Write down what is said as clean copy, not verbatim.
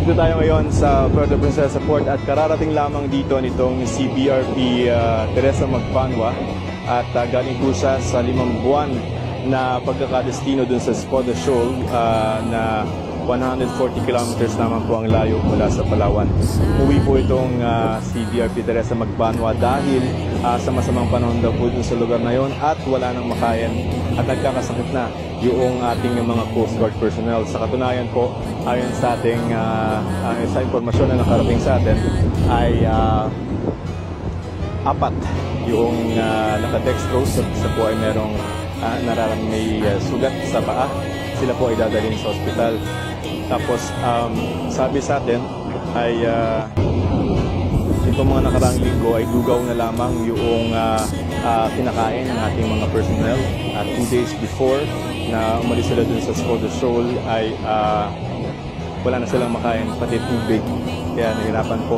Dito tayo ngayon sa Puerto Princesa Port at kararating lamang dito nitong si BRP Teresa Magbanwa at galing po siya sa 5 buwan na pagkakadestino dun sa Escoda Shoal na 140 kilometers naman po ang layo mula sa Palawan. Umuwi po itong si BRP Teresa Magbanwa dahil sa masamang panahon daw po dun sa lugar na yon at wala nang makain at nagkakasakit na yung ating mga Coast Guard personnel. Sa katunayan po, ayon sa ating sa impormasyon na nakarating sa atin ay 4 yung nakadextrose at isa po ay merong nararamang may sugat sa paa. Sila po ay dadalhin sa ospital. Tapos sabi sa atin ay itong mga nakaraang linggo ay lugaw na lamang yung kinakain ng ating mga personnel. At 2 days before na umalis sila dun sa Escoda Shoal ay wala na silang makain, pati tubig. Kaya nahirapan po.